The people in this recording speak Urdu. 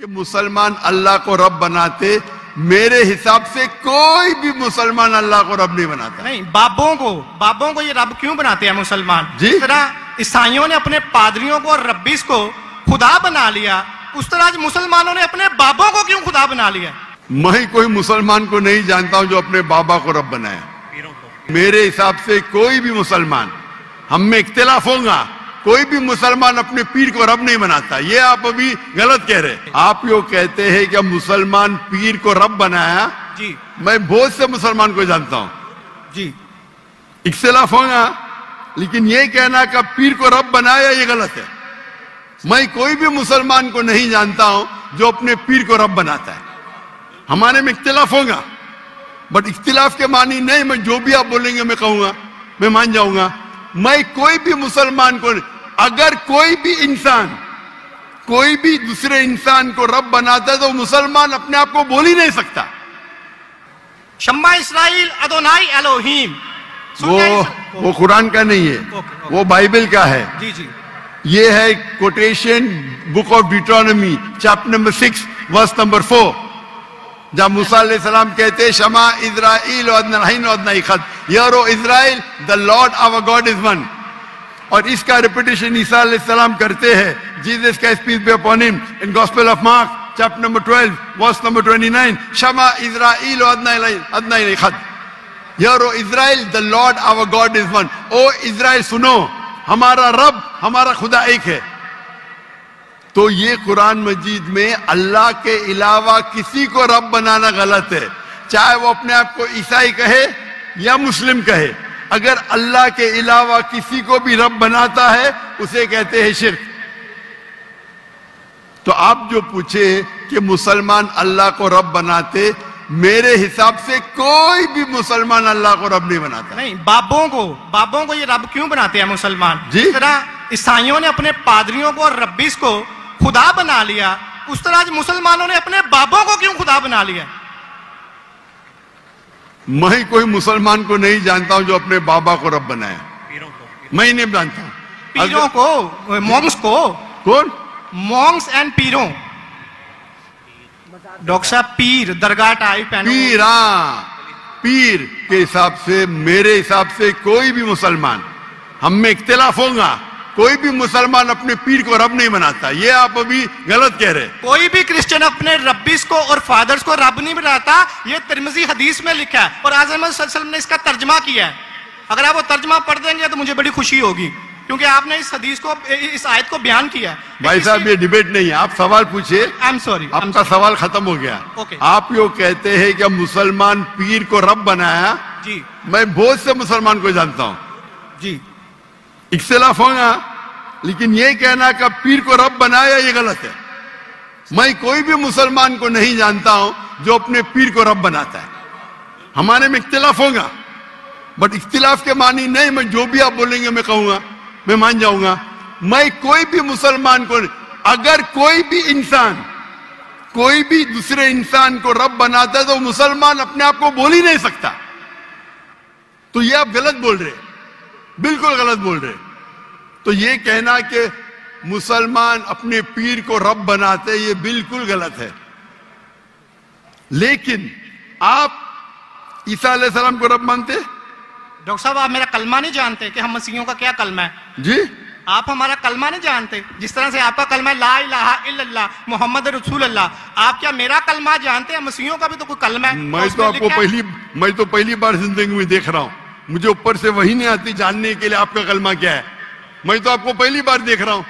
کہ مسلمان اللہ کو رب بناتے، میرے حساب سے کوئی بھی مسلمان اللہ کو رب نہیں بناتا. نہیں، بابوں کو یہ رب کیوں بناتے ہیں مسلمان؟ جی؟ جس طرح عیسائیوں نے اپنے پادریوں کو اور ربیس کو خدا بنا لیا، اس طرح آج مسلمانوں نے اپنے بابوں کو کیوں خدا بنا لیا؟ میں کوئی مسلمان کو نہیں جانتا ہوں جو اپنے بابا کو رب بنایا. میرے حساب سے کوئی بھی مسلمان، ہم میں اختلاف ہوگا، کوئی بھی مسلمان اپنے پیر کو رب نہیں بناتا. یہ آپ ابھی غلط کہہ رہے. آپ یہ کہتے ہیں کہ مسلمان پیر کو رب بنایا. جی میں بہت سے مسلمان کو جانتا ہوں. جی اختلاف ہوگا، لیکن یہ کہنا کہ پیر کو رب بنایا یہ غلط ہے. میں کوئی بھی مسلمان کو نہیں جانتا ہوں جو اپنے پیر کو رب بناتا ہے. ہمارے میں اختلاف ہوگا، بٹ اختلاف کے معنی نہیں میں جو بھی آپ بولیں گے میں کہوں گا، میں مان جاؤں گا. میں کوئی بھی مسلمان کو، اگر کوئی بھی انسان کوئی بھی دوسرے انسان کو رب بناتا ہے تو مسلمان اپنے آپ کو بول ہی نہیں سکتا. شمع اسرائیل ادونائی الوہیم، وہ قرآن کا نہیں ہے، وہ بائبل کا ہے. جی جی یہ ہے quotation book of Deuteronomy chapter number 6 verse number 4، جب موسیٰ علیہ السلام کہتے شما اسرائیل ادنائی خد، یارو اسرائیل the Lord our God is one. اور اس کا ریپیٹیشن عیسیٰ علیہ السلام کرتے ہیں، جیسس کا peace be upon him in Gospel of Mark chapter number 12 verse number 29، شما اسرائیل ادنائی خد، یارو اسرائیل the Lord our God is one. او اسرائیل سنو، ہمارا رب، ہمارا خدا ایک ہے. تو یہ قرآن مجید میں اللہ کے علاوہ کسی کو رب بنانا غلط ہے، چاہے وہ اپنے آپ کو عیسائی کہے یا مسلم کہے. اگر اللہ کے علاوہ کسی کو بھی رب بناتا ہے اسے کہتے ہیں شرک. تو آپ جو پوچھے کہ مسلمان اللہ کو رب بناتے، میرے حساب سے کوئی بھی مسلمان اللہ کو رب نہیں بناتا. نہیں، بابوں کو یہ رب کیوں بناتے ہیں مسلمان؟ جی؟ جس طرح عیسائیوں نے اپنے پادریوں کو اور ربیس کو خدا بنا لیا، اس طرح آج مسلمانوں نے اپنے بابوں کو کیوں خدا بنا لیا؟ میں کوئی مسلمان کو نہیں جانتا ہوں جو اپنے بابا کو رب بنایا. میں نہیں جانتا. پیروں کو، مونگس کو. کون؟ مونگس اینڈ پیروں. ڈاکٹر صاحب پیر درگاہ ٹائپ ہے. پیر، ہاں، پیر کے حساب سے، میرے حساب سے کوئی بھی مسلمان، ہم میں اختلاف ہوگا، کوئی بھی مسلمان اپنے پیر کو رب نہیں بناتا. یہ آپ ابھی غلط کہہ رہے. کوئی بھی کرسچن اپنے ربیس کو اور فادرز کو رب نہیں بناتا. یہ ترمذی حدیث میں لکھا ہے اور اعظم صلی اللہ علیہ وسلم نے اس کا ترجمہ کیا ہے. اگر آپ وہ ترجمہ پڑھ دیں گے تو مجھے بڑی خوشی ہوگی، کیونکہ آپ نے اس حدیث کو، اس آیت کو بیان کیا ہے. بھائی صاحب یہ ڈیبیٹ نہیں ہے، آپ سوال پوچھے. آپ کا سوال ختم ہو گیا. آپ یہ کہتے ہیں کہ مسلمان پیر کو رب بنایا. جی میں بہت سے مسلمان کو جانتا ہوں. جی اختلاف ہوگا، لیکن یہ کہنا کہ پیر کو رب بنایا یہ غلط ہے. میں کوئی بھی مسلمان کو نہیں جانتا ہوں جو اپنے پیر کو رب بناتا ہے. ہمارے میں اختلاف ہوگا، بٹ اختلاف کے معنی نہیں میں جو بھی آپ بولیں گے میں کہوں گا، میں مان جاؤں گا. میں کوئی بھی مسلمان کو، اگر کوئی بھی انسان کوئی بھی دوسرے انسان کو رب بناتا ہے تو مسلمان اپنے آپ کو بول ہی نہیں سکتا. تو یہ آپ غلط بول رہے، بالکل غلط بول رہے. تو یہ کہنا کہ مسلمان اپنے پیر کو رب بناتے یہ بالکل غلط ہے. لیکن آپ عیسیٰ علیہ السلام کو رب مانتے؟ ڈاکٹر صاحب آپ میرا کلمہ نہیں جانتے کہ ہم مسیحیوں کا کیا کلمہ ہے؟ جی؟ آپ ہمارا کلمہ نہیں جانتے. جس طرح سے آپ کا کلمہ ہے لا الہ الا اللہ محمد رسول اللہ، آپ کیا میرا کلمہ جانتے ہیں؟ مسیحیوں کا بھی تو کوئی کلمہ ہے. میں تو پہلی بار زندگی میں دیکھ رہا ہوں. مجھے اوپر سے وہی نہیں آتی جاننے کے لیے آپ کا کلمہ کیا ہے. میں تو آپ کو پہلی بار دیکھ رہا ہوں.